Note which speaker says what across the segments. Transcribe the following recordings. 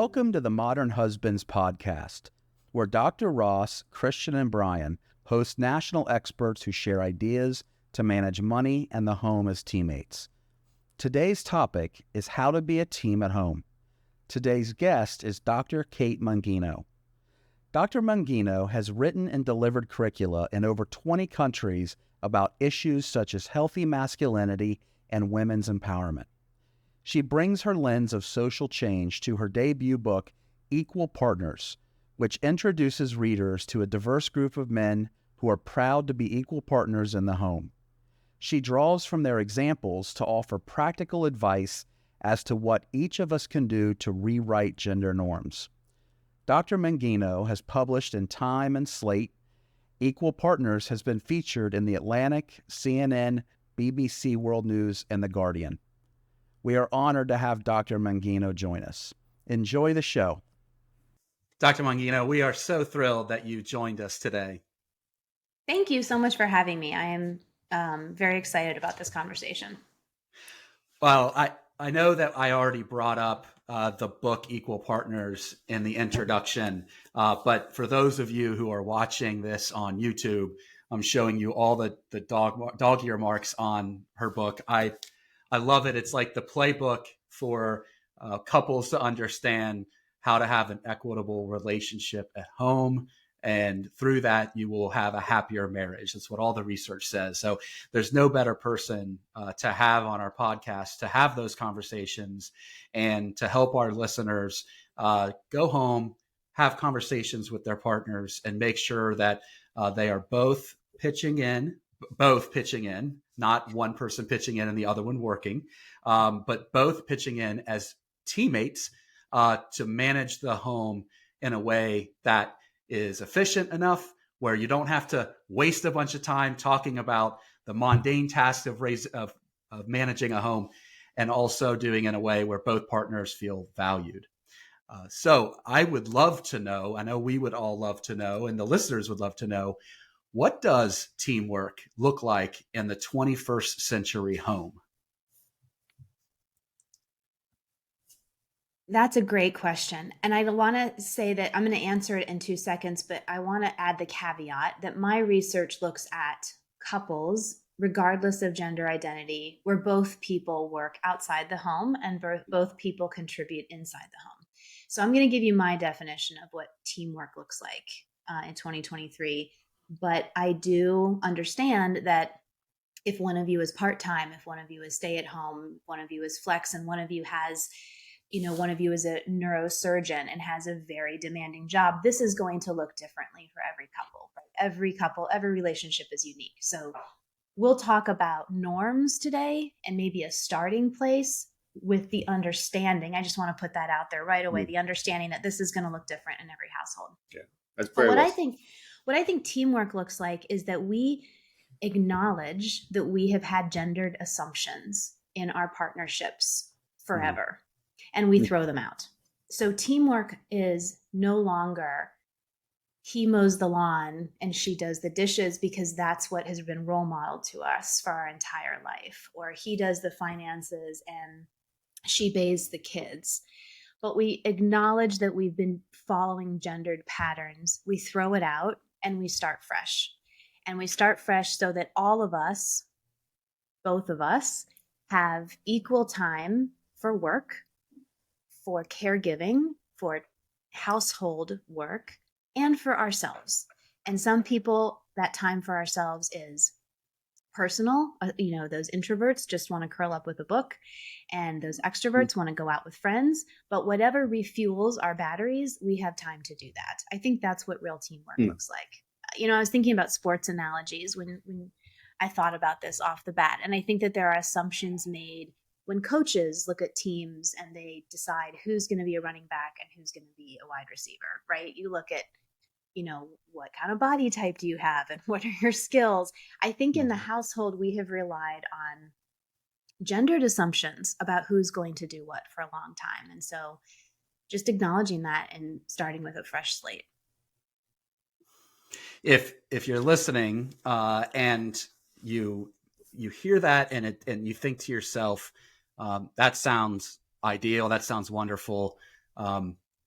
Speaker 1: Welcome to the Modern Husbands podcast, where Dr. Ross, Christian, and Brian host national experts who share ideas to manage money and the home as teammates. Today's topic is how to be a team at home. Today's guest is Dr. Kate Mangino. Dr. Mangino has written and delivered curricula in over 20 countries about issues such as healthy masculinity and women's empowerment. She brings her lens of social change to her debut book, Equal Partners, which introduces readers to a diverse group of men who are proud to be equal partners in the home. She draws from their examples to offer practical advice as to what each of us can do to rewrite gender norms. Dr. Mangino has published in Time and Slate. Equal Partners has been featured in The Atlantic, CNN, BBC World News, and The Guardian. We are honored to have Dr. Mangino join us. Enjoy the show.
Speaker 2: Dr. Mangino, we are so thrilled that you joined us today.
Speaker 3: Thank you so much for having me. I am very excited about this conversation.
Speaker 2: Well, I know that I already brought up the book Equal Partners in the introduction, but for those of you who are watching this on YouTube, I'm showing you all the dog ear marks on her book. I love it. It's like the playbook for couples to understand how to have an equitable relationship at home. And through that, you will have a happier marriage. That's what all the research says. So there's no better person to have on our podcast to have those conversations and to help our listeners go home, have conversations with their partners, and make sure that they are both pitching in, not one person pitching in and the other one working, but both pitching in as teammates to manage the home in a way that is efficient enough where you don't have to waste a bunch of time talking about the mundane tasks of managing a home, and also doing it in a way where both partners feel valued. So I would love to know, I know we would all love to know, and the listeners would love to know, what does teamwork look like in the 21st century home?
Speaker 3: That's a great question. And I want to say that I'm going to answer it in 2 seconds, but I want to add the caveat that my research looks at couples, regardless of gender identity, where both people work outside the home and both people contribute inside the home. So I'm going to give you my definition of what teamwork looks like in 2023. But I do understand that if one of you is part-time, if one of you is stay-at-home, one of you is flex, and one of you has, one of you is a neurosurgeon and has a very demanding job, this is going to look differently for every couple. Right? Every couple, every relationship is unique. So we'll talk about norms today and maybe a starting place with the understanding. I just want to put that out there right away, the understanding that this is going to look different in every household.
Speaker 4: Yeah, that's very well.
Speaker 3: What I think teamwork looks like is that we acknowledge that we have had gendered assumptions in our partnerships forever, and we throw them out. So teamwork is no longer he mows the lawn and she does the dishes because that's what has been role modeled to us for our entire life, or he does the finances and she bathes the kids. But we acknowledge that we've been following gendered patterns. We throw it out and we start fresh. And we start fresh so that all of us, both of us, have equal time for work, for caregiving, for household work, and for ourselves. And some people, that time for ourselves is personal. Those introverts just want to curl up with a book, and those extroverts want to go out with friends. But whatever refuels our batteries, we have time to do that. I think that's what real teamwork looks like. I was thinking about sports analogies when I thought about this off the bat. And I think that there are assumptions made when coaches look at teams and they decide who's going to be a running back and who's going to be a wide receiver, right? You look at, what kind of body type do you have and what are your skills? I think in the household, we have relied on gendered assumptions about who's going to do what for a long time. And so just acknowledging that and starting with a fresh slate.
Speaker 2: If you're listening and you hear that and you think to yourself, that sounds ideal, that sounds wonderful,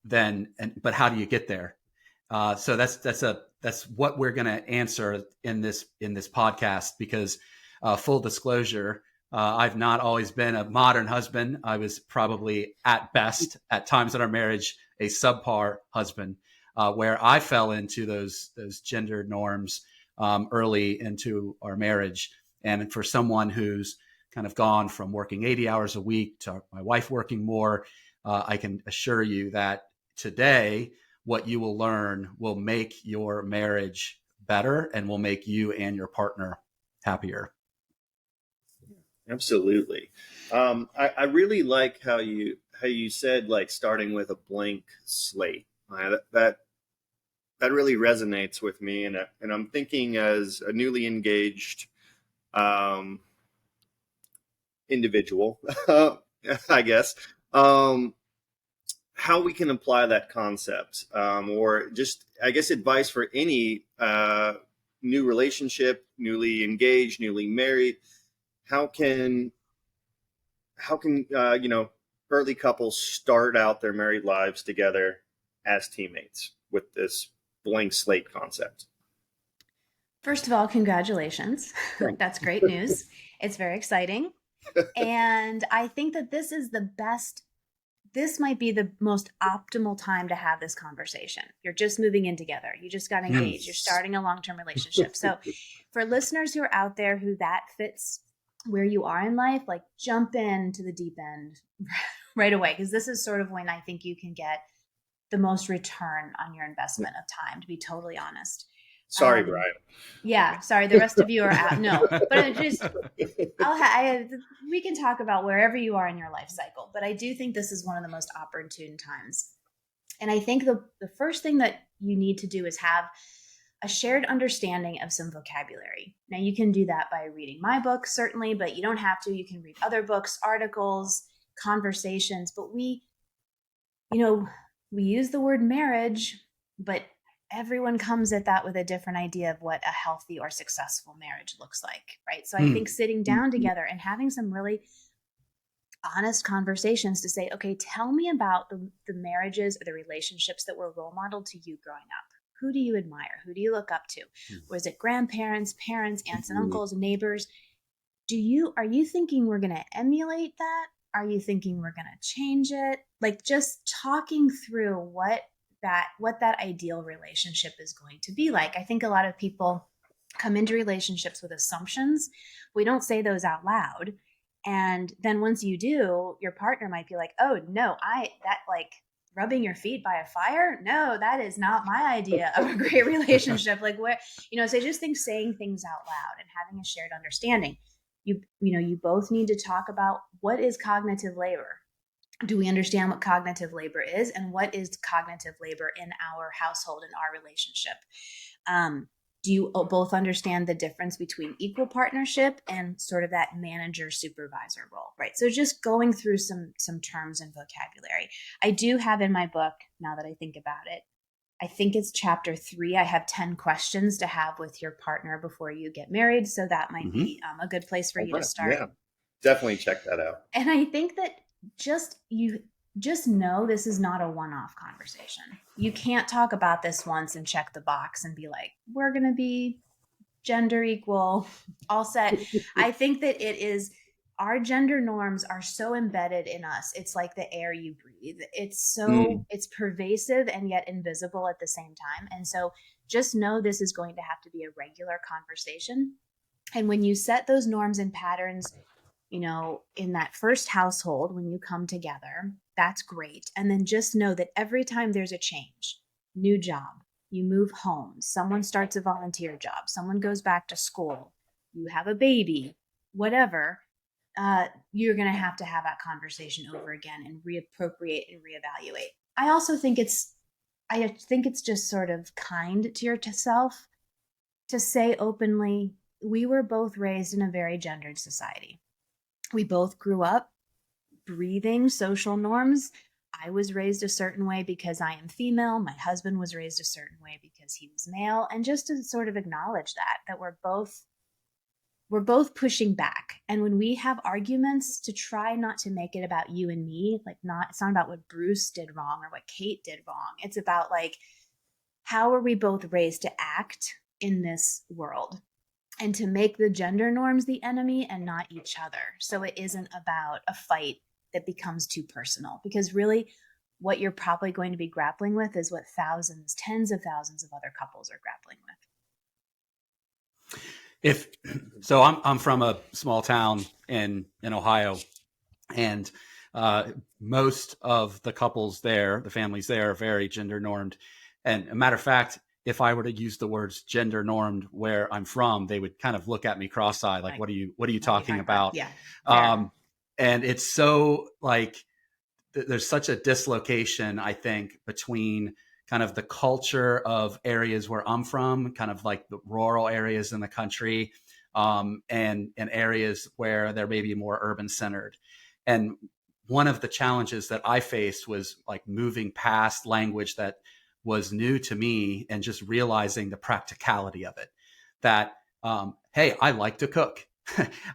Speaker 2: but how do you get there? So that's what we're going to answer in this podcast, because full disclosure, I've not always been a modern husband. I was probably at best at times in our marriage a subpar husband, where I fell into those gender norms early into our marriage. And for someone who's kind of gone from working 80 hours a week to my wife working more, I can assure you that today, what you will learn will make your marriage better and will make you and your partner happier.
Speaker 4: Absolutely. I really like how you said, like, starting with a blank slate. That really resonates with me, and I'm thinking as a newly engaged individual, I guess, how we can apply that concept, or just, I guess, advice for any new relationship, newly engaged, newly married. How can early couples start out their married lives together as teammates with this blank slate concept?
Speaker 3: First of all, congratulations. That's great news. It's very exciting. And I think that this might be the most optimal time to have this conversation. You're just moving in together. You just got engaged. You're starting a long-term relationship. So for listeners who are out there who that fits where you are in life, like, jump into the deep end right away, because this is sort of when I think you can get the most return on your investment of time, to be totally honest.
Speaker 4: Sorry, Brian.
Speaker 3: Yeah, sorry. The rest of you are out. No, but it just, we can talk about wherever you are in your life cycle, but I do think this is one of the most opportune times. And I think the first thing that you need to do is have a shared understanding of some vocabulary. Now, you can do that by reading my book, certainly, but you don't have to. You can read other books, articles, conversations. But we use the word marriage, but everyone comes at that with a different idea of what a healthy or successful marriage looks like, right? So I think sitting down together and having some really honest conversations to say, okay, tell me about the marriages or the relationships that were role modeled to you growing up. Who do you admire? Who do you look up to? Was it grandparents, parents, aunts and uncles, neighbors? Are you thinking we're going to emulate that? Are you thinking we're going to change it? Like, just talking through what that ideal relationship is going to be like. I think a lot of people come into relationships with assumptions. We don't say those out loud. And then once you do, your partner might be like, oh no, rubbing your feet by a fire? No, that is not my idea of a great relationship. Like, where, so I just think saying things out loud and having a shared understanding. You both need to talk about, what is cognitive labor? Do we understand what cognitive labor is, and what is cognitive labor in our household, in our relationship? Do you both understand the difference between equal partnership and sort of that manager-supervisor role, right? So just going through some terms and vocabulary. I do have in my book, now that I think about it, I think it's chapter 3. I have 10 questions to have with your partner before you get married. So that might be a good place for you to start.
Speaker 4: Yeah, definitely check that out.
Speaker 3: And I think that just know this is not a one-off conversation. You can't talk about this once and check the box and be like, we're going to be gender equal, all set. I think that our gender norms are so embedded in us. It's like the air you breathe. It's pervasive and yet invisible at the same time. And so just know this is going to have to be a regular conversation. And when you set those norms and patterns, in that first household, when you come together, that's great. And then just know that every time there's a change, new job, you move home, someone starts a volunteer job, someone goes back to school, you have a baby, whatever, you're going to have that conversation over again and reappropriate and reevaluate. I also think it's just sort of kind to yourself to say openly, we were both raised in a very gendered society. We both grew up breathing social norms. I was raised a certain way because I am female. My husband was raised a certain way because he was male. And just to sort of acknowledge that we're both we're both pushing back. And when we have arguments, to try not to make it about you and me, like it's not about what Bruce did wrong or what Kate did wrong. It's about like, how are we both raised to act in this world, and to make the gender norms the enemy and not each other. So it isn't about a fight that becomes too personal, because really what you're probably going to be grappling with is what thousands, tens of thousands of other couples are grappling with.
Speaker 2: I'm from a small town in Ohio, and most of the couples there, the families there, are very gender normed. And a matter of fact, if I were to use the words gender normed where I'm from, they would kind of look at me cross-eyed, like, what are you talking about?
Speaker 3: Yeah.
Speaker 2: And it's so like, there's such a dislocation, I think, between kind of the culture of areas where I'm from, kind of like the rural areas in the country, and areas where they're maybe more urban centered. And one of the challenges that I faced was like moving past language that was new to me and just realizing the practicality of it. That, hey, I like to cook,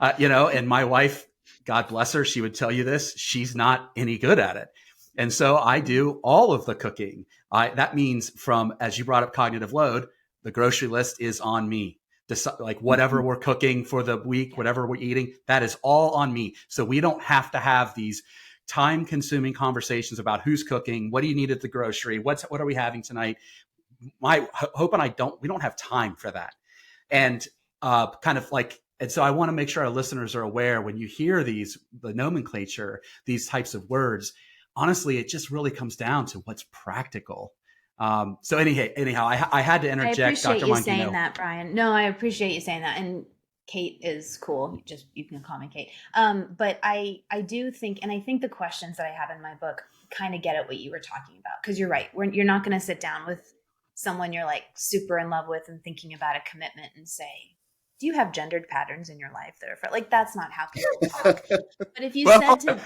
Speaker 2: and my wife, God bless her, she would tell you this, she's not any good at it. And so I do all of the cooking. That means, from, as you brought up, cognitive load, the grocery list is on me. Like whatever we're cooking for the week, whatever we're eating, that is all on me. So we don't have to have these time consuming conversations about who's cooking, what do you need at the grocery, what are we having tonight. My hope, and we don't have time for that. And kind of like, and so I want to make sure our listeners are aware, when you hear the nomenclature, these types of words, honestly, it just really comes down to what's practical. So anyhow, I had to interject.
Speaker 3: I appreciate
Speaker 2: Dr.
Speaker 3: you
Speaker 2: Mangino.
Speaker 3: saying that, Brian. No, I appreciate you saying that. And Kate is cool. You can call me Kate. But I do think, and I think the questions that I have in my book kind of get at what you were talking about. Because you're right. You're not going to sit down with someone you're like super in love with and thinking about a commitment and say, do you have gendered patterns in your life that are like, that's not how people talk. But if you said to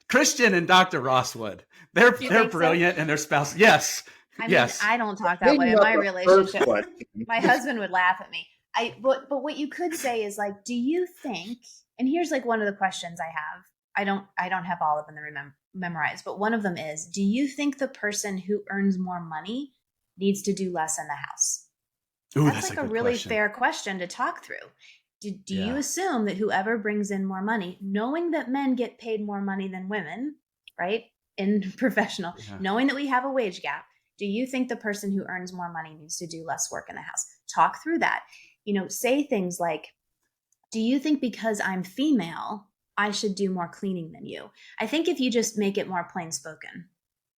Speaker 2: Christian and Dr. Ross would, they're brilliant, so? And their spouse. Yes.
Speaker 3: I mean, I don't talk that way in my relationship. My husband would laugh at me. But what you could say is like, do you think, and here's like one of the questions I have. I don't have all of them memorized, but one of them is, do you think the person who earns more money needs to do less in the house?
Speaker 2: Ooh,
Speaker 3: that's like a really question. Fair question to talk through. Do you assume that whoever brings in more money, knowing that men get paid more money than women, right? In professional, knowing that we have a wage gap, do you think the person who earns more money needs to do less work in the house? Talk through that. Say things like, do you think because I'm female, I should do more cleaning than you? I think if you just make it more plain spoken,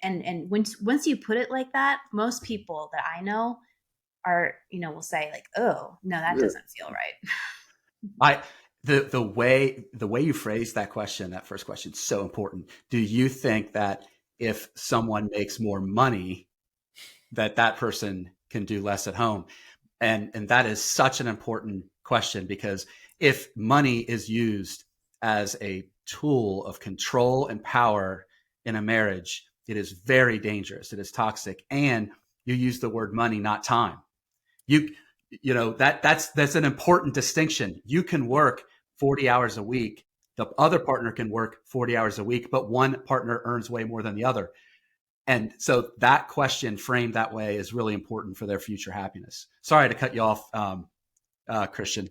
Speaker 3: and once you put it like that, most people that I know are, will say like, oh, no, that doesn't feel right.
Speaker 2: The way you phrase that question, that first question, is so important. Do you think that if someone makes more money, that person can do less at home? And that is such an important question, because if money is used as a tool of control and power in a marriage, it is very dangerous. It is toxic. And you use the word money, not time. That's an important distinction. You can work 40 hours a week. The other partner can work 40 hours a week, but one partner earns way more than the other. And so that question framed that way is really important for their future happiness. Sorry to cut you off, Christian.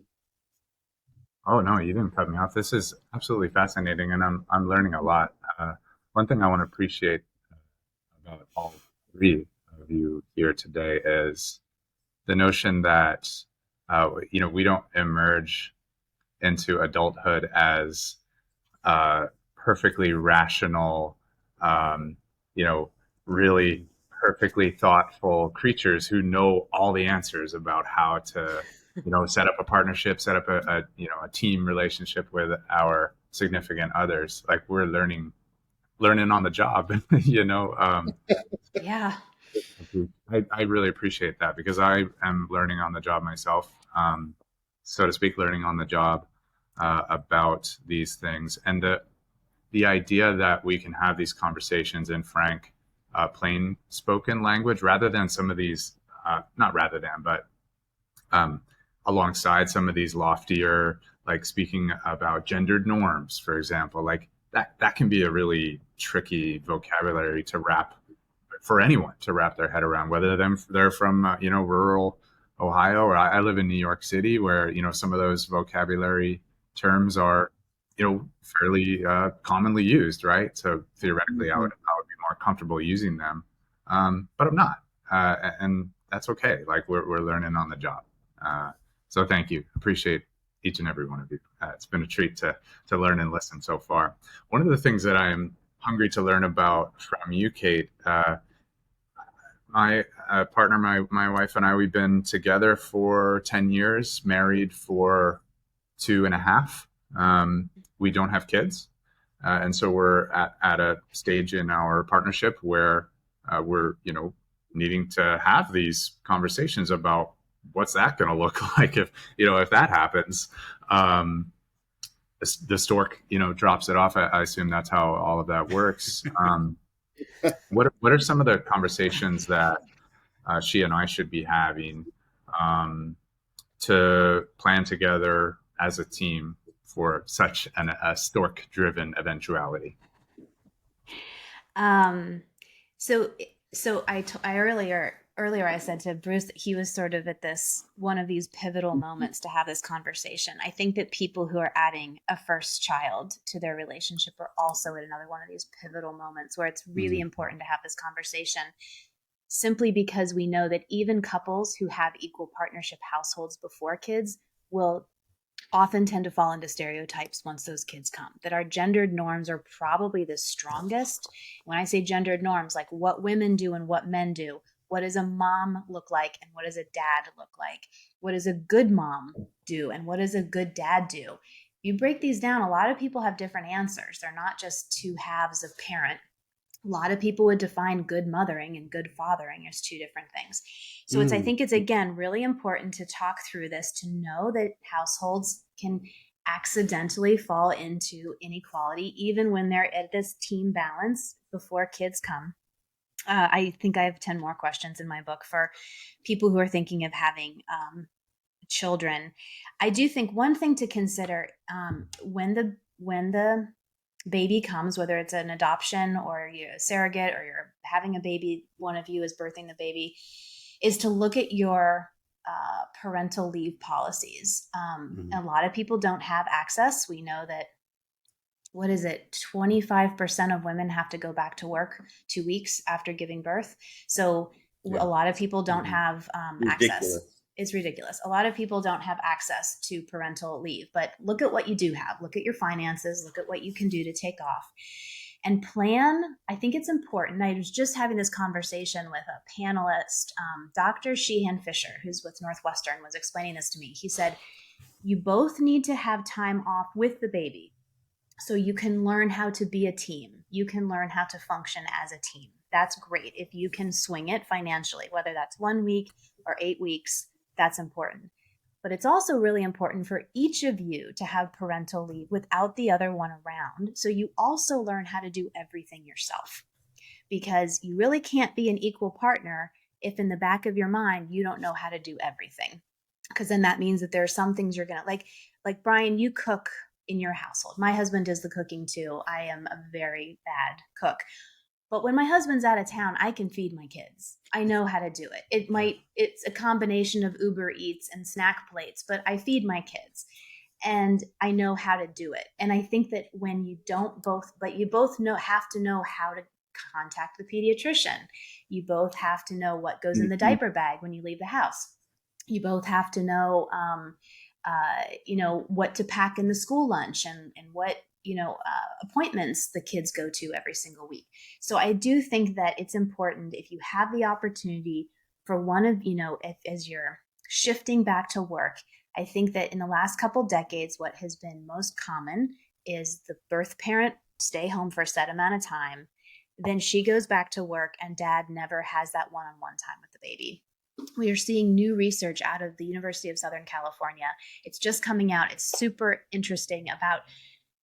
Speaker 5: Oh, no, you didn't cut me off. This is absolutely fascinating, and I'm learning a lot. One thing I want to appreciate about all three of you here today is the notion that, we don't emerge into adulthood as perfectly rational, really perfectly thoughtful creatures who know all the answers about how to, set up a partnership, set up a team relationship with our significant others. Like, we're learning on the job,
Speaker 3: Yeah.
Speaker 5: I really appreciate that, because I am learning on the job myself, so to speak, learning on the job about these things. And the idea that we can have these conversations in frank, plain spoken language, rather than some of these, alongside some of these loftier, like speaking about gendered norms, for example, like that can be a really tricky vocabulary to wrap for anyone to wrap their head around, whether they're from rural Ohio, or I live in New York City, where some of those vocabulary terms are fairly commonly used, right? So theoretically, I would be more comfortable using them, but I'm not, and that's okay. Like we're learning on the job. So thank you, appreciate each and every one of you. It's been a treat to learn and listen so far. One of the things that I'm hungry to learn about from you, Kate. My partner, my wife and I, we've been together for 10 years, married for 2.5. We don't have kids. And so we're at a stage in our partnership where we're, needing to have these conversations about what's that going to look like if that happens. The stork, drops it off. I assume that's how all of that works. What are some of the conversations that she and I should be having to plan together as a team for such a stork-driven eventuality?
Speaker 3: So I earlier I said to Bruce that he was sort of at this one of these pivotal moments to have this conversation. I think that people who are adding a first child to their relationship are also at another one of these pivotal moments where it's really important to have this conversation, simply because we know that even couples who have equal partnership households before kids will often tend to fall into stereotypes once those kids come, that our gendered norms are probably the strongest. When I say gendered norms, like what women do and what men do, what does a mom look like and what does a dad look like? What does a good mom do and what does a good dad do? You break these down, a lot of people have different answers. They're not just two halves of parent. A lot of people would define good mothering and good fathering as two different things. So I think it's, again, really important to talk through this, to know that households can accidentally fall into inequality, even when they're at this team balance before kids come. I think I have 10 more questions in my book for people who are thinking of having children. I do think one thing to consider when the baby comes, whether it's an adoption or you're a surrogate or you're having a baby, one of you is birthing the baby, is to look at your parental leave policies. A lot of people don't have access. We know that, 25% of women have to go back to work 2 weeks after giving birth. So a lot of people don't have access. It's ridiculous. A lot of people don't have access to parental leave, but look at what you do have. Look at your finances. Look at what you can do to take off and plan. I think it's important. I was just having this conversation with a panelist, Dr. Sheehan Fisher, who's with Northwestern, was explaining this to me. He said, you both need to have time off with the baby so you can learn how to be a team. You can learn how to function as a team. That's great. If you can swing it financially, whether that's 1 week or 8 weeks, that's important. But it's also really important for each of you to have parental leave without the other one around. So you also learn how to do everything yourself, because you really can't be an equal partner if in the back of your mind, you don't know how to do everything. Because then that means that there are some things you're going to like Brian, you cook in your household. My husband does the cooking too. I am a very bad cook. But when my husband's out of town, I can feed my kids. I know how to do it. It's a combination of Uber Eats and snack plates, but I feed my kids and I know how to do it. And I think that when you don't both, but you both have to know how to contact the pediatrician. You both have to know what goes in the diaper bag when you leave the house. You both have to know, what to pack in the school lunch and what, appointments the kids go to every single week. So I do think that it's important, if you have the opportunity for one of, as you're shifting back to work, I think that in the last couple decades, what has been most common is the birth parent stay home for a set amount of time. Then she goes back to work and dad never has that one-on-one time with the baby. We are seeing new research out of the University of Southern California. It's just coming out. It's super interesting about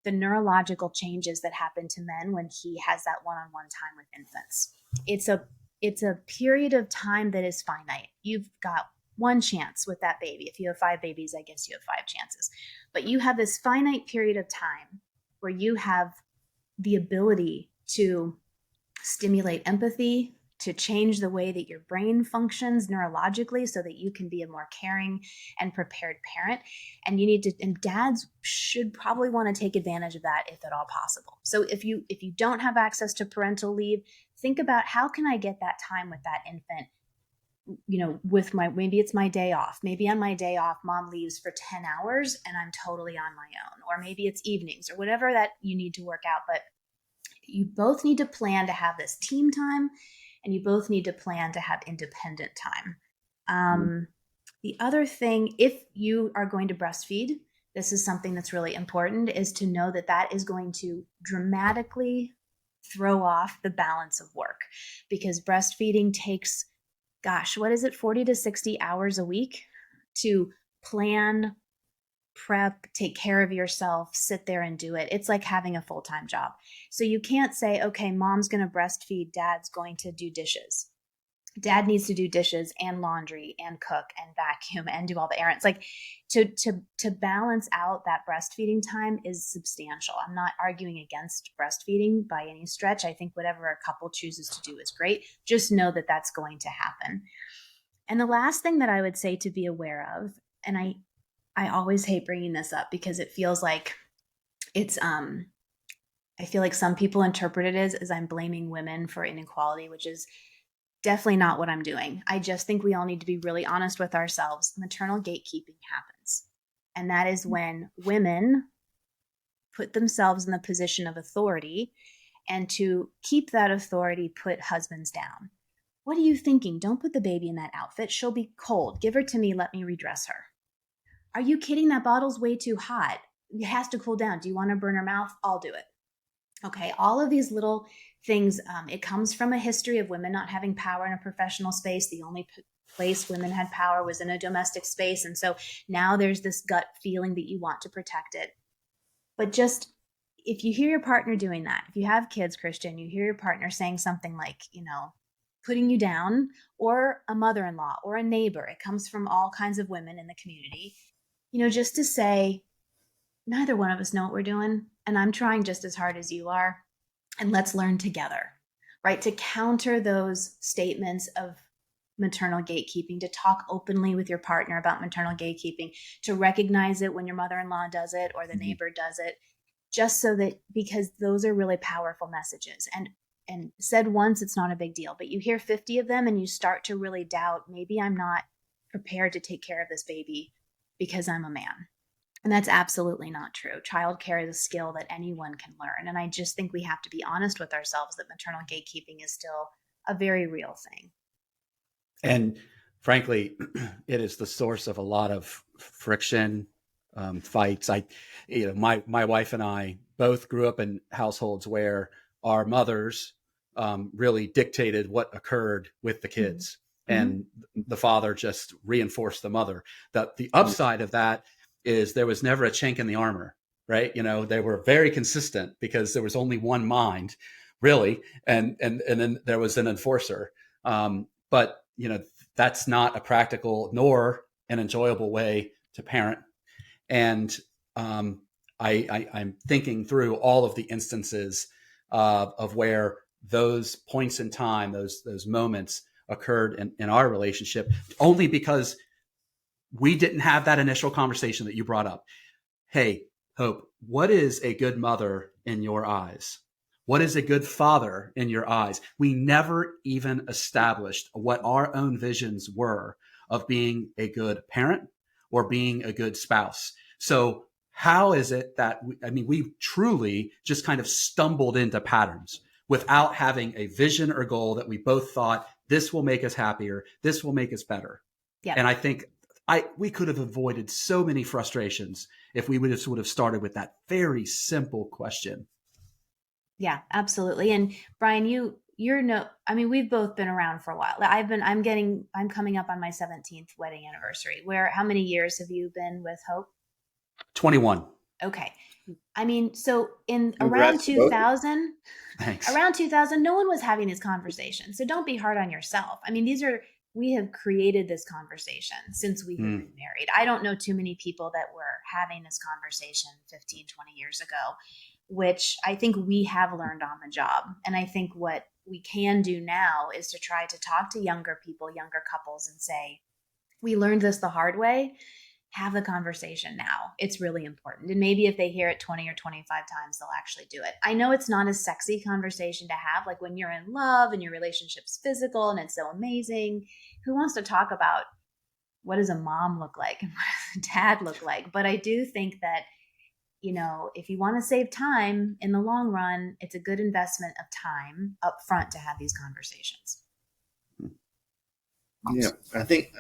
Speaker 3: the neurological changes that happen to men when he has that one-on-one time with infants. It's a period of time that is finite. You've got one chance with that baby. If you have 5 babies, I guess you have 5 chances. but you have this finite period of time where you have the ability to stimulate empathy, to change the way that your brain functions neurologically so that you can be a more caring and prepared parent. And you need to, and dads should probably want to take advantage of that if at all possible. So if you don't have access to parental leave, think about how can I get that time with that infant, with maybe it's my day off. Maybe on my day off, mom leaves for 10 hours and I'm totally on my own. Or maybe it's evenings or whatever that you need to work out. But you both need to plan to have this team time, and you both need to plan to have independent time. The other thing, if you are going to breastfeed, this is something that's really important, is to know that that is going to dramatically throw off the balance of work, because breastfeeding takes, 40 to 60 hours a week to plan, prep, take care of yourself, sit there and do it. It's like having a full-time job. So you can't say, okay, mom's going to breastfeed, dad's going to do dishes. Dad needs to do dishes and laundry and cook and vacuum and do all the errands. Like to balance out that breastfeeding time is substantial. I'm not arguing against breastfeeding by any stretch. I think whatever a couple chooses to do is great. Just know that that's going to happen. And the last thing that I would say to be aware of, and I always hate bringing this up because it feels like it's, I feel like some people interpret it as I'm blaming women for inequality, which is definitely not what I'm doing. I just think we all need to be really honest with ourselves. Maternal gatekeeping happens. And that is when women put themselves in the position of authority, and to keep that authority, put husbands down. What are you thinking? Don't put the baby in that outfit. She'll be cold. Give her to me. Let me redress her. Are you kidding? That bottle's way too hot. It has to cool down. Do you want to burn her mouth? I'll do it. Okay, all of these little things, it comes from a history of women not having power in a professional space. The only place women had power was in a domestic space. And so now there's this gut feeling that you want to protect it. But just, if you hear your partner doing that, if you have kids, Christian, you hear your partner saying something like, putting you down, or a mother-in-law or a neighbor, it comes from all kinds of women in the community, just to say, neither one of us know what we're doing, and I'm trying just as hard as you are, and let's learn together, right? To counter those statements of maternal gatekeeping, to talk openly with your partner about maternal gatekeeping, to recognize it when your mother-in-law does it or the neighbor does it, just so that, because those are really powerful messages. And said once, it's not a big deal, but you hear 50 of them and you start to really doubt, maybe I'm not prepared to take care of this baby because I'm a man. And that's absolutely not true. Childcare is a skill that anyone can learn. And I just think we have to be honest with ourselves that maternal gatekeeping is still a very real thing.
Speaker 2: And frankly, it is the source of a lot of friction, fights. My wife and I both grew up in households where our mothers really dictated what occurred with the kids, and the father just reinforced the mother. The upside of that is there was never a chink in the armor, right? They were very consistent because there was only one mind, really, and then there was an enforcer. But that's not a practical nor an enjoyable way to parent. And I'm thinking through all of the instances of where those points in time, those moments occurred in our relationship, only because we didn't have that initial conversation that you brought up. Hey, Hope, what is a good mother in your eyes? What is a good father in your eyes? We never even established what our own visions were of being a good parent or being a good spouse. So how is it that we truly just kind of stumbled into patterns without having a vision or goal that we both thought, this will make us happier, this will make us better.
Speaker 3: Yeah.
Speaker 2: And I think we could have avoided so many frustrations if we would have started with that very simple question.
Speaker 3: Yeah, absolutely. And Brian, we've both been around for a while. I'm coming up on my 17th wedding anniversary. How many years have you been with Hope?
Speaker 2: 21.
Speaker 3: Okay. So around
Speaker 4: Congrats,
Speaker 3: 2000,
Speaker 2: Thanks.
Speaker 3: around 2000, no one was having this conversation. So don't be hard on yourself. These are we have created this conversation since we have been married. I don't know too many people that were having this conversation 15, 20 years ago, which I think we have learned on the job. And I think what we can do now is to try to talk to younger people, younger couples, and say, we learned this the hard way. Have the conversation now. It's really important. And maybe if they hear it 20 or 25 times, they'll actually do it. I know it's not a sexy conversation to have, like when you're in love and your relationship's physical and it's so amazing. Who wants to talk about what does a mom look like and what does a dad look like? But I do think that, if you want to save time in the long run, it's a good investment of time up front to have these conversations.
Speaker 4: Yeah, I think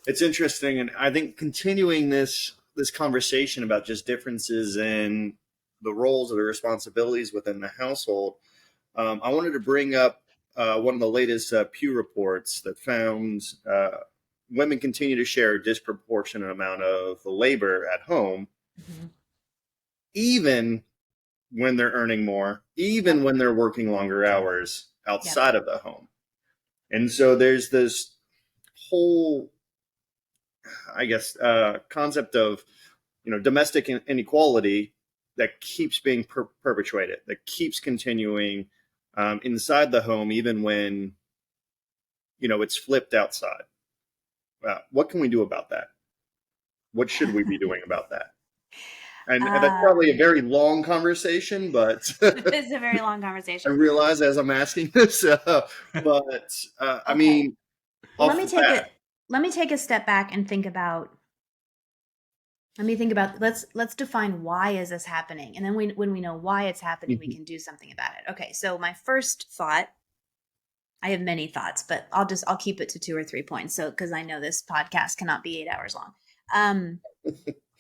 Speaker 4: it's interesting, and I think continuing this conversation about just differences in the roles or the responsibilities within the household, I wanted to bring up one of the latest Pew reports that found women continue to share a disproportionate amount of the labor at home, even when they're earning more, even when they're working longer hours outside of the home. And so there's this whole, I guess, concept of, domestic inequality that keeps being perpetuated, that keeps continuing inside the home, even when, it's flipped outside. What can we do about that? What should we be doing about that? And that's probably a very long conversation, but
Speaker 3: it's a very long conversation.
Speaker 4: I realize as I'm asking this, I mean,
Speaker 3: let me take a step back and think about. Let's define why is this happening, and then when we know why it's happening, we can do something about it. Okay, so my first thought. I have many thoughts, but I'll keep it to 2 or 3 points. So, because I know this podcast cannot be 8 hours long.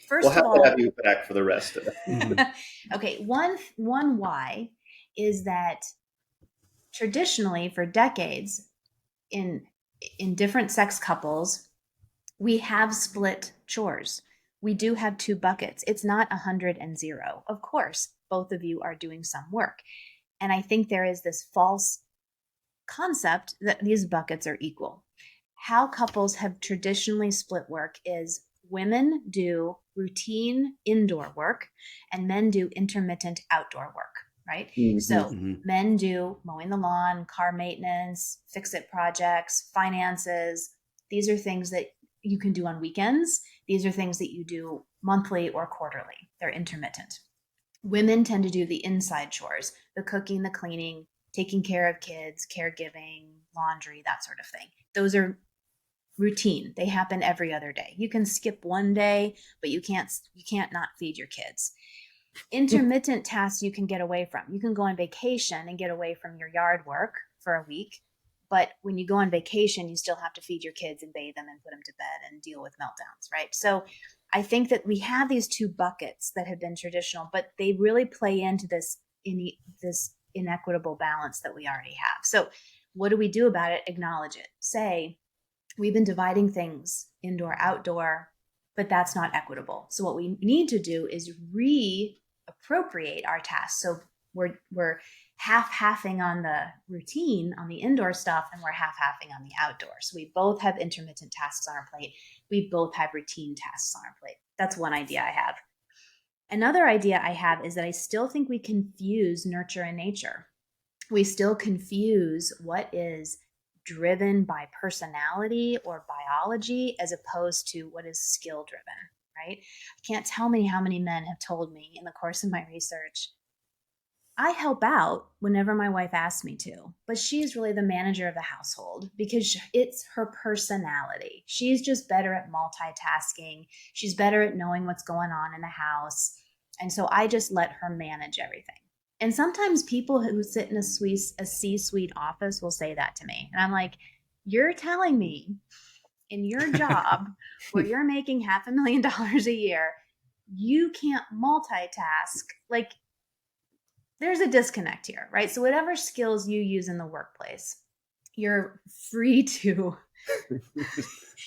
Speaker 3: First
Speaker 4: we'll
Speaker 3: of all,
Speaker 4: have you back for the rest of it.
Speaker 3: Okay, one why is that traditionally for decades in different sex couples, we have split chores. We do have 2 buckets. It's not 100 and 0. Of course, both of you are doing some work. And I think there is this false concept that these buckets are equal. How couples have traditionally split work is women do routine indoor work and men do intermittent outdoor work, right? So men do mowing the lawn, car maintenance, fix-it projects, finances. These are things that you can do on weekends. These are things that you do monthly or quarterly. They're intermittent. Women tend to do the inside chores, the cooking, the cleaning, taking care of kids, caregiving, laundry, that sort of thing. Those are routine. They happen every other day. You can skip one day, but you can't not feed your kids. Intermittent tasks you can get away from. You can go on vacation and get away from your yard work for a week. But when you go on vacation, you still have to feed your kids and bathe them and put them to bed and deal with meltdowns, right? So I think that we have these 2 buckets that have been traditional, but they really play into this inequitable balance that we already have. So what do we do about it? Acknowledge it. Say, we've been dividing things indoor, outdoor, but that's not equitable. So what we need to do is reappropriate our tasks. So we're half-halving on the routine, on the indoor stuff, and we're half-halving on the outdoor. So we both have intermittent tasks on our plate. We both have routine tasks on our plate. That's one idea I have. Another idea I have is that I still think we confuse nurture and nature. We still confuse what is driven by personality or biology as opposed to what is skill driven, right? I can't tell me how many men have told me in the course of my research, I help out whenever my wife asks me to, but she's really the manager of the household because it's her personality. She's just better at multitasking. She's better at knowing what's going on in the house. And so I just let her manage everything. And sometimes people who sit in a C-suite office will say that to me. And I'm like, you're telling me in your job where you're making $500,000 a year, you can't multitask. Like, there's a disconnect here, right? So whatever skills you use in the workplace, you're free to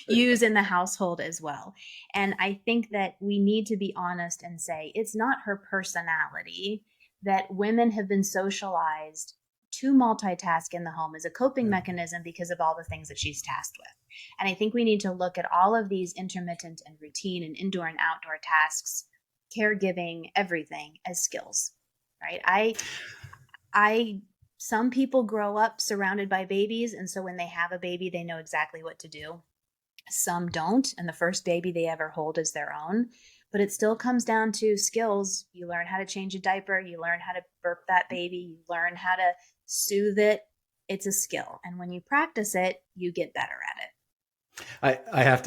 Speaker 3: use in the household as well. And I think that we need to be honest and say it's not her personality, that women have been socialized to multitask in the home as a coping mechanism because of all the things that she's tasked with. And I think we need to look at all of these intermittent and routine and indoor and outdoor tasks, caregiving, everything as skills, right? Some people grow up surrounded by babies, and so when they have a baby, they know exactly what to do. Some don't, and the first baby they ever hold is their own. But it still comes down to skills. You learn how to change a diaper. You learn how to burp that baby. You learn how to soothe it. It's a skill. And when you practice it, you get better at it.
Speaker 2: I have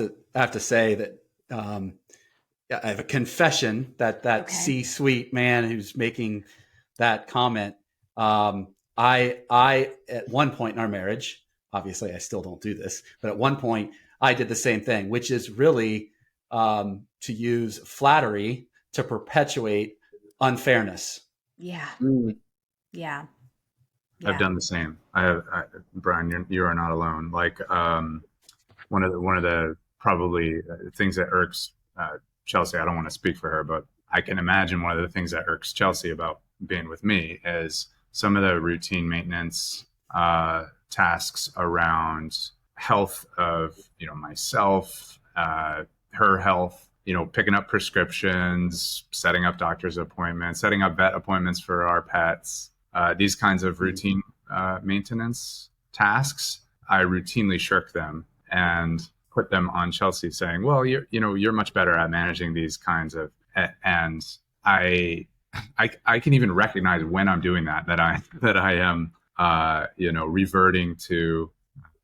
Speaker 2: to say that I have a confession that
Speaker 3: Okay.
Speaker 2: C-suite man who's making that comment. I at one point in our marriage, obviously I still don't do this, but at one point I did the same thing, which is really to use flattery to perpetuate unfairness.
Speaker 3: Yeah. Yeah.
Speaker 5: I've done the same. Brian, you are not alone. Like one of the probably things that irks Chelsea. I don't want to speak for her, but I can imagine one of the things that irks Chelsea about being with me is some of the routine maintenance tasks around health of myself, her health. Picking up prescriptions, setting up doctor's appointments, setting up vet appointments for our pets. These kinds of routine maintenance tasks, I routinely shirk them and put them on Chelsea, saying, "Well, you're much better at managing these kinds of." And I can even recognize when I'm doing that I am reverting to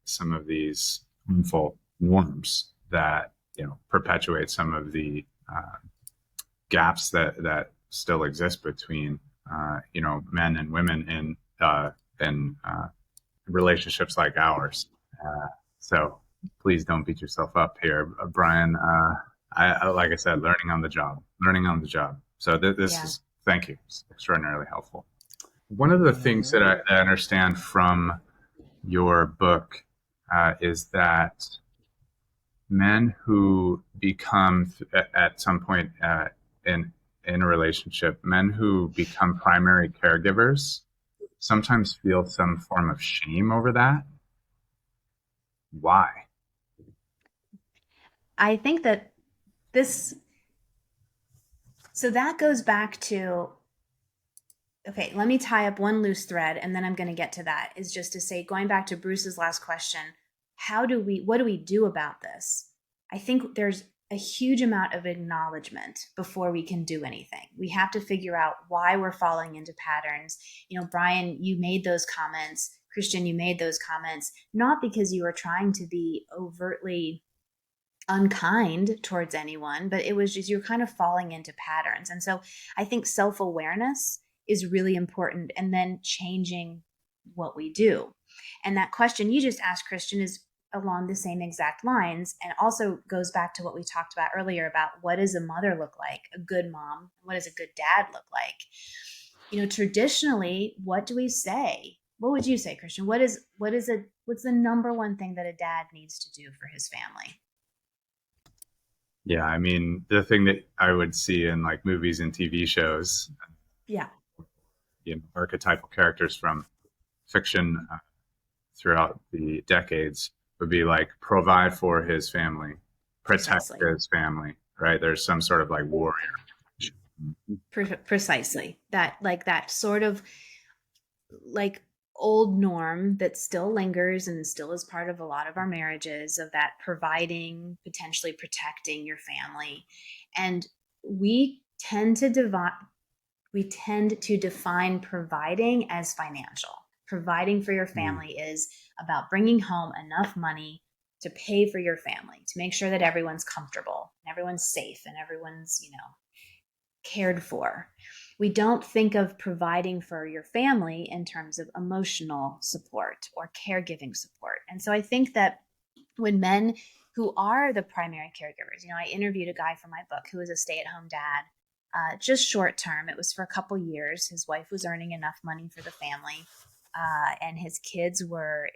Speaker 5: some of these harmful norms that perpetuate some of the gaps that still exist between men and women in relationships like ours. So please don't beat yourself up here, Brian. I like I said, learning on the job. So this is, thank you. It's extraordinarily helpful. One of the things that I understand from your book is that men who become at some point in a relationship, men who become primary caregivers sometimes feel some form of shame over that. Why?
Speaker 3: I think that so that goes back to, okay, let me tie up one loose thread and then I'm going to get to that, is just to say, going back to Bruce's last question, what do we do about this? I think there's a huge amount of acknowledgement before we can do anything. We have to figure out why we're falling into patterns. Brian, you made those comments. Christian, you made those comments, not because you were trying to be overtly unkind towards anyone, but it was just you're kind of falling into patterns. And so I think self-awareness is really important, and then changing what we do. And that question you just asked, Christian, is along the same exact lines, and also goes back to what we talked about earlier about what does a mother look like, a good mom, what does a good dad look like? Traditionally, what do we say? What would you say, Christian? What's the number one thing that a dad needs to do for his family?
Speaker 5: Yeah, I mean, the thing that I would see in like movies and TV shows, archetypal characters from fiction throughout the decades would be like provide for his family, protect his family, right? There's some sort of like warrior.
Speaker 3: Precisely. That sort of like old norm that still lingers and still is part of a lot of our marriages, of that providing, potentially protecting your family. And we tend to define providing as financial. Providing for your family is about bringing home enough money to pay for your family, to make sure that everyone's comfortable and everyone's safe and everyone's, cared for. We don't think of providing for your family in terms of emotional support or caregiving support. And so I think that when men who are the primary caregivers, I interviewed a guy for my book who was a stay-at-home dad, just short term. It was for a couple years. His wife was earning enough money for the family. And his kids were,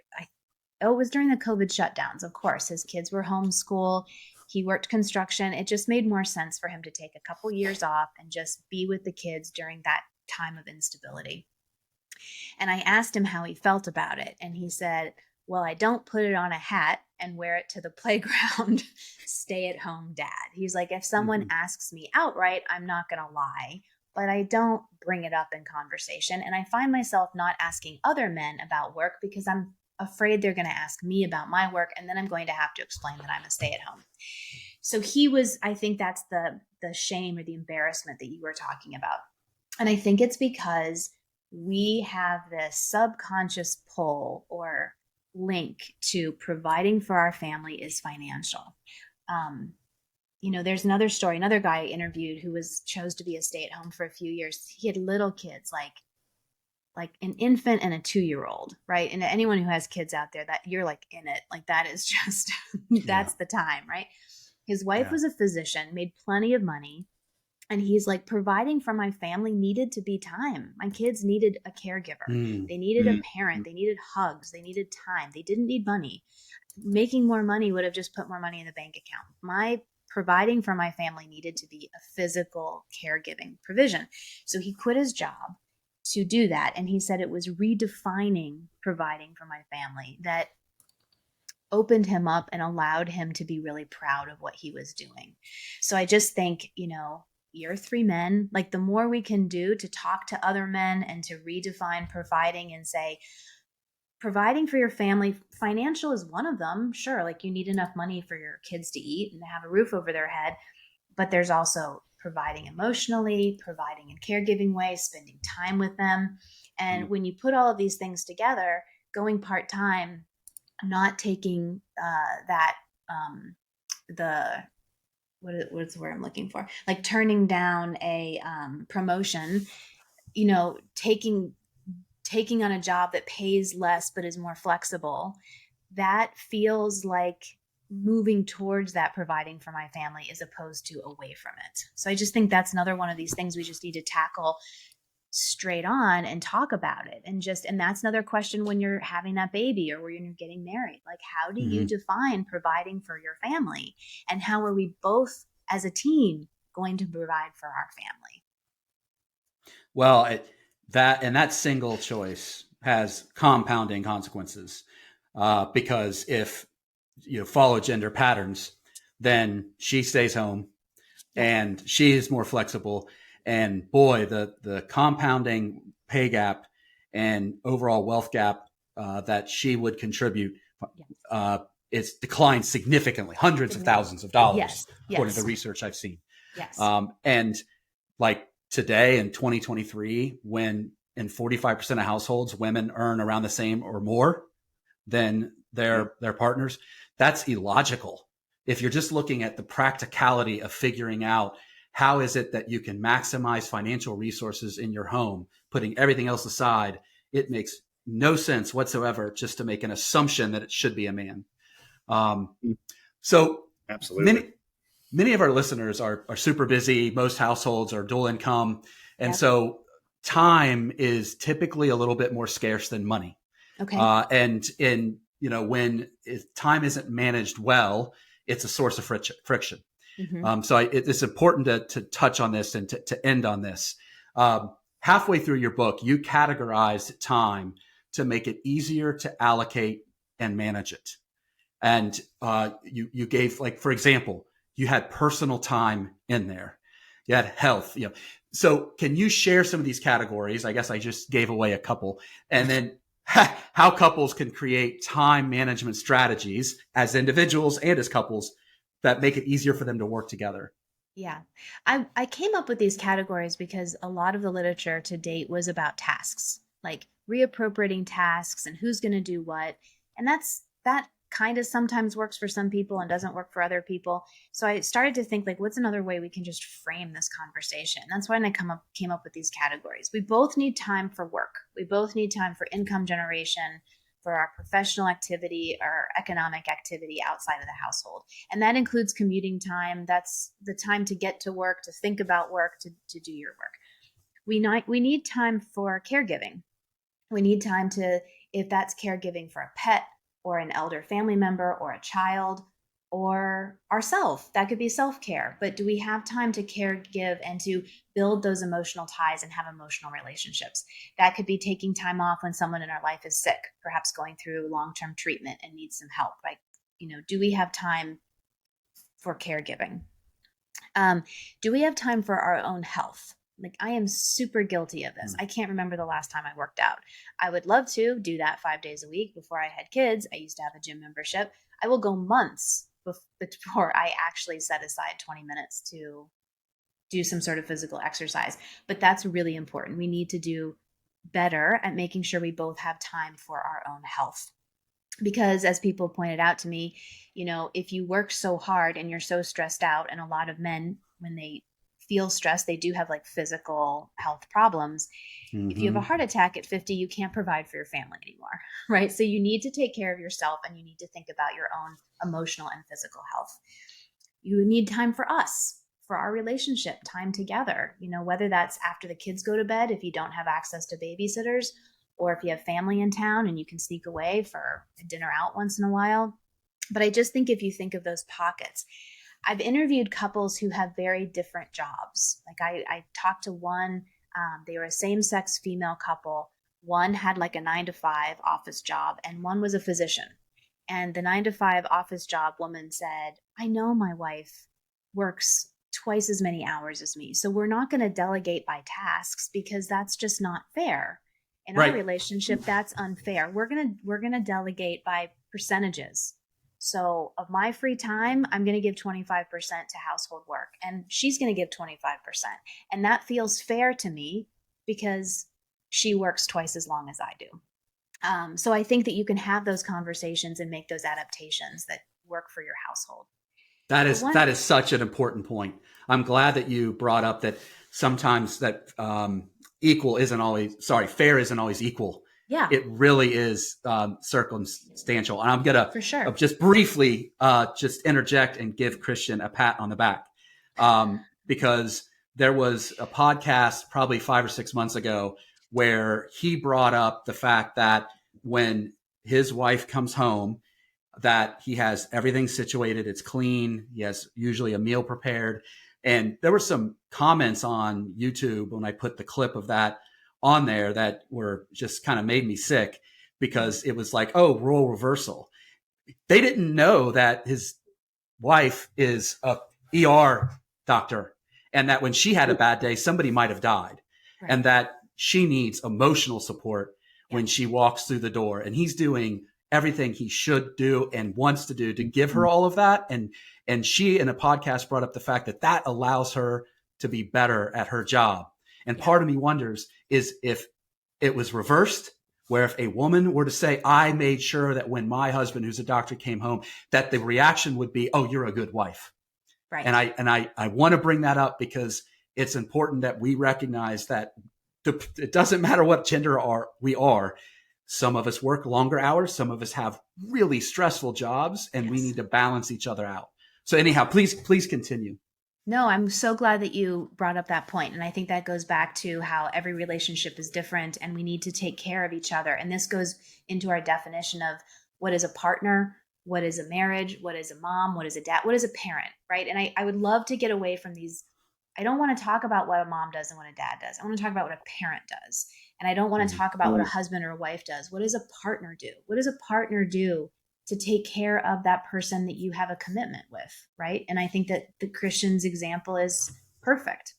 Speaker 3: it was during the COVID shutdowns, of course. His kids were homeschool. He worked construction. It just made more sense for him to take a couple years off and just be with the kids during that time of instability. And I asked him how he felt about it. And he said, well, I don't put it on a hat and wear it to the playground, stay at home dad. He's like, if someone asks me outright, I'm not going to lie, but I don't bring it up in conversation. And I find myself not asking other men about work because I'm afraid they're going to ask me about my work. And then I'm going to have to explain that I'm a stay at home. So I think that's the shame or the embarrassment that you were talking about. And I think it's because we have this subconscious pull or link to providing for our family is financial. There's another story, another guy I interviewed who chose to be a stay-at-home for a few years. He had little kids, like an infant and a 2-year-old, right? And anyone who has kids out there, that you're like in it, like that is just, that's the time, right? His wife was a physician, made plenty of money. And he's like, providing for my family needed to be time. My kids needed a caregiver. They needed a parent. They needed hugs. They needed time. They didn't need money. Making more money would have just put more money in the bank account. My providing for my family needed to be a physical caregiving provision. So he quit his job to do that. And he said it was redefining providing for my family that opened him up and allowed him to be really proud of what he was doing. So I just think, you're 3 men, like the more we can do to talk to other men and to redefine providing and say, providing for your family, financial is one of them. Sure. Like you need enough money for your kids to eat and to have a roof over their head. But there's also providing emotionally, providing in caregiving ways, spending time with them. And when you put all of these things together, going part-time, not taking what's the word I'm looking for? Like turning down a promotion, taking on a job that pays less but is more flexible, that feels like moving towards that providing for my family as opposed to away from it. So I just think that's another one of these things we just need to tackle straight on and talk about it. And that's another question when you're having that baby or when you're getting married. Like, how do you define providing for your family? And how are we both as a team going to provide for our family?
Speaker 2: Well, that single choice has compounding consequences because if you follow gender patterns, then she stays home and she is more flexible. And boy, the compounding pay gap and overall wealth gap that she would contribute, it's declined significantly, hundreds of thousands of dollars, according to the research I've seen.
Speaker 3: Yes.
Speaker 2: And like today in 2023, when in 45% of households, women earn around the same or more than their partners, that's illogical. If you're just looking at the practicality of figuring out how is it that you can maximize financial resources in your home, putting everything else aside, it makes no sense whatsoever just to make an assumption that it should be a man. So
Speaker 4: absolutely,
Speaker 2: many of our listeners are super busy. Most households are dual income. And so time is typically a little bit more scarce than money.
Speaker 3: Okay.
Speaker 2: When time isn't managed well, it's a source of friction. So it's important to touch on this and to end on this. Halfway through your book, you categorized time to make it easier to allocate and manage it. And you gave, like, for example, you had personal time in there. You had health. So can you share some of these categories? I guess I just gave away a couple. And then how couples can create time management strategies as individuals and as couples that make it easier for them to work together.
Speaker 3: Yeah. I came up with these categories because a lot of the literature to date was about tasks, like reappropriating tasks and who's going to do what. And that kind of sometimes works for some people and doesn't work for other people. So I started to think, like, what's another way we can just frame this conversation? That's why I came up with these categories. We both need time for work. We both need time for income generation, for our professional activity, our economic activity outside of the household. And that includes commuting time. That's the time to get to work, to think about work, to do your work. We need time for caregiving. We need time if that's caregiving for a pet or an elder family member or a child, or ourself. That could be self-care. But do we have time to care, give, and to build those emotional ties and have emotional relationships? That could be taking time off when someone in our life is sick, perhaps going through long-term treatment and needs some help. Like, do we have time for caregiving? Do we have time for our own health? Like, I am super guilty of this. I can't remember the last time I worked out. I would love to do that 5 days a week. Before I had kids, I used to have a gym membership. I will go months before I actually set aside 20 minutes to do some sort of physical exercise. But that's really important. We need to do better at making sure we both have time for our own health. Because as people pointed out to me, if you work so hard and you're so stressed out, and a lot of men, when they feel stressed, they do have like physical health problems. If you have a heart attack at 50, you can't provide for your family anymore, right? So you need to take care of yourself, and you need to think about your own emotional and physical health. You need time for us, for our relationship, time together, whether that's after the kids go to bed, if you don't have access to babysitters, or if you have family in town and you can sneak away for a dinner out once in a while. But I just think if you think of those pockets, I've interviewed couples who have very different jobs. Like I talked to one, they were a same-sex female couple. One had like a 9-to-5 office job, and one was a physician. And the 9-to-5 office job woman said, I know my wife works twice as many hours as me, so we're not going to delegate by tasks because that's just not fair. In our relationship, that's unfair. We're gonna delegate by percentages. So of my free time, I'm gonna give 25% to household work, and she's gonna give 25%. And that feels fair to me because she works twice as long as I do. So I think that you can have those conversations and make those adaptations that work for your household.
Speaker 2: That is such an important point. I'm glad that you brought up that sometimes that fair isn't always equal.
Speaker 3: Yeah.
Speaker 2: It really is circumstantial. And I'm going to
Speaker 3: For sure.
Speaker 2: just briefly just interject and give Christian a pat on the back because there was a podcast probably 5 or 6 months ago where he brought up the fact that when his wife comes home, that he has everything situated, it's clean, he has usually a meal prepared. And there were some comments on YouTube when I put the clip of that on there that were just kind of made me sick because it was like, oh, role reversal. They didn't know that his wife is a ER doctor and that when she had a bad day, somebody might have died, right, and that she needs emotional support when she walks through the door. And he's doing everything he should do and wants to do to give her all of that. And she in a podcast brought up the fact that that allows her to be better at her job. And part of me wonders is if it was reversed, where if a woman were to say, I made sure that when my husband, who's a doctor, came home, that the reaction would be, oh, you're a good wife.
Speaker 3: Right.
Speaker 2: And I want to bring that up because it's important that we recognize that it doesn't matter what gender we are. Some of us work longer hours. Some of us have really stressful jobs, and we need to balance each other out. So anyhow, please continue.
Speaker 3: No, I'm so glad that you brought up that point. And I think that goes back to how every relationship is different and we need to take care of each other. And this goes into our definition of what is a partner, what is a marriage, what is a mom, what is a dad, what is a parent, right? And I would love to get away from these. I don't want to talk about what a mom does and what a dad does. I want to talk about what a parent does. And I don't want to talk about what a husband or a wife does. What does a partner do? What does a partner do to take care of that person that you have a commitment with, right? And I think that the Christian's example is perfect.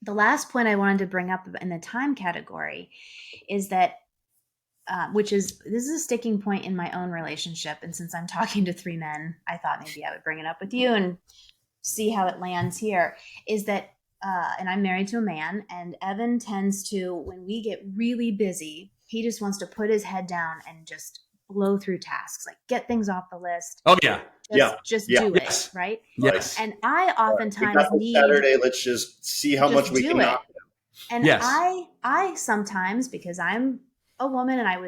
Speaker 3: The last point I wanted to bring up in the time category is that, this is a sticking point in my own relationship. And since I'm talking to 3 men, I thought maybe I would bring it up with you and see how it lands here, is that, and I'm married to a man, and Evan tends to, when we get really busy, he just wants to put his head down and just blow through tasks, like get things off the list.
Speaker 2: Oh yeah.
Speaker 3: Just do it. Right.
Speaker 2: Yes.
Speaker 3: And I oftentimes need
Speaker 4: Saturday. Let's just see how much we can knock down.
Speaker 3: And I sometimes, because I'm a woman and I'm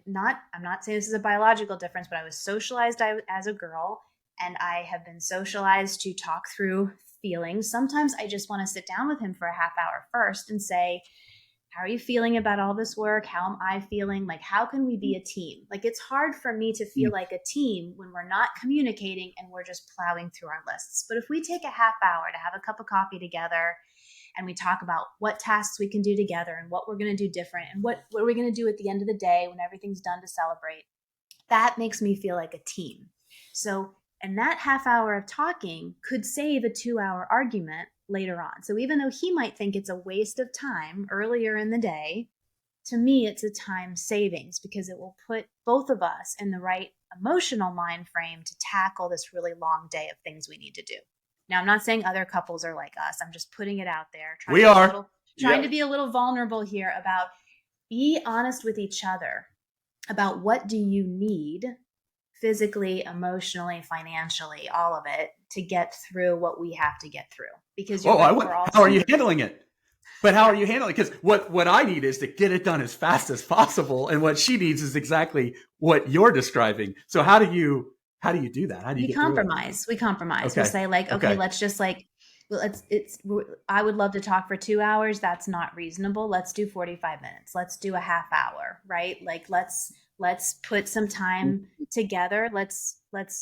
Speaker 3: not saying this is a biological difference, but I was socialized as a girl, and I have been socialized to talk through feelings. Sometimes I just want to sit down with him for a half hour first and say, how are you feeling about all this work? How am I feeling? Like, how can we be a team? Like, it's hard for me to feel like a team when we're not communicating and we're just plowing through our lists. But if we take a half hour to have a cup of coffee together and we talk about what tasks we can do together and what we're going to do different and what are we going to do at the end of the day when everything's done to celebrate, that makes me feel like a team. So, and that half hour of talking could save a 2-hour argument later on. So even though he might think it's a waste of time earlier in the day, to me, it's a time savings because it will put both of us in the right emotional mind frame to tackle this really long day of things we need to do. Now, I'm not saying other couples are like us. I'm just putting it out there. Trying to be a little vulnerable here about be honest with each other about what do you need physically, emotionally, financially, all of it to get through what we have to get through. Because
Speaker 2: how are you handling it? But how are you handling it? Because what I need is to get it done as fast as possible, and what she needs is exactly what you're describing. So how do you do that? How do you
Speaker 3: compromise? We compromise. Okay. We say like, okay, let's just like, I would love to talk for 2 hours. That's not reasonable. Let's do 45 minutes. Let's do a half hour, right? Like let's put some time together. Let's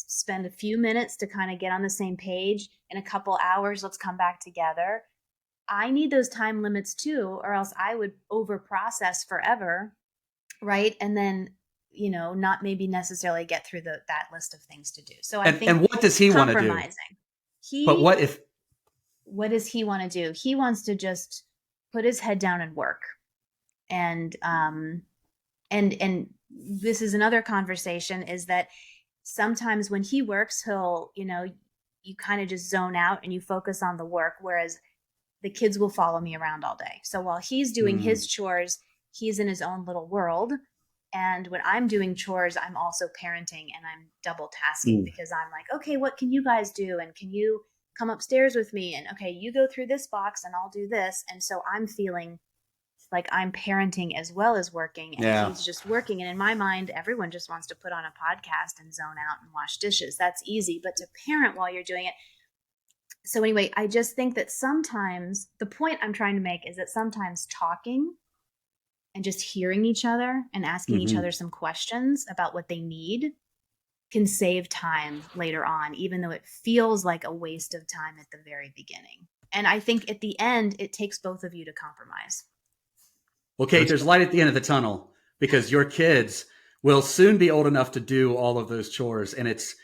Speaker 3: spend a few minutes to kind of get on the same page. In a couple hours, let's come back together. I need those time limits too, or else I would over process forever, right? And then, not maybe necessarily get through that list of things to do. So I think.
Speaker 2: And what does he want to do?
Speaker 3: What does he want to do? He wants to just put his head down and work. And this is another conversation, is that sometimes when he works, he'll, you kind of just zone out and you focus on the work, whereas the kids will follow me around all day. So while he's doing his chores, he's in his own little world. And when I'm doing chores, I'm also parenting and I'm double tasking because I'm like, okay, what can you guys do? And can you come upstairs with me? And okay, you go through this box and I'll do this. And so I'm feeling like I'm parenting as well as working, and he's just working. And in my mind, everyone just wants to put on a podcast and zone out and wash dishes. That's easy, but to parent while you're doing it. So anyway, I just think that sometimes the point I'm trying to make is that sometimes talking and just hearing each other and asking each other some questions about what they need can save time later on, even though it feels like a waste of time at the very beginning. And I think at the end, it takes both of you to compromise.
Speaker 2: Well, Kate, there's light at the end of the tunnel because your kids will soon be old enough to do all of those chores. And it's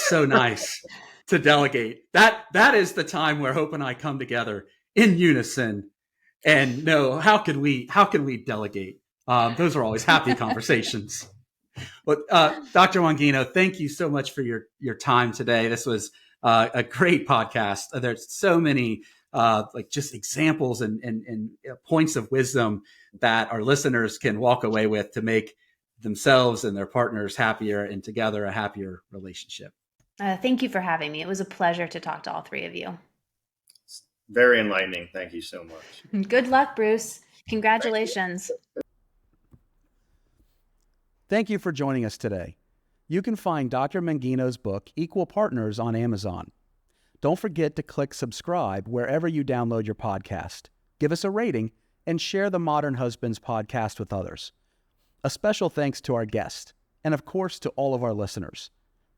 Speaker 2: so nice to delegate. That is the time where Hope and I come together in unison and know how can we delegate. Those are always happy conversations. But Dr. Mangino, thank you so much for your time today. This was a great podcast. There's so many just examples and points of wisdom that our listeners can walk away with to make themselves and their partners happier and together a happier relationship.
Speaker 3: Thank you for having me. It was a pleasure to talk to all three of you.
Speaker 4: Very enlightening. Thank you so much.
Speaker 3: Good luck, Bruce. Congratulations.
Speaker 1: Thank you for joining us today. You can find Dr. Mangino's book, Equal Partners, on Amazon. Don't forget to click subscribe wherever you download your podcast. Give us a rating and share the Modern Husbands podcast with others. A special thanks to our guest, and of course to all of our listeners.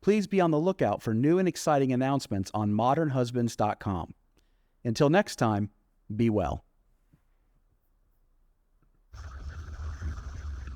Speaker 1: Please be on the lookout for new and exciting announcements on modernhusbands.com. Until next time, be well.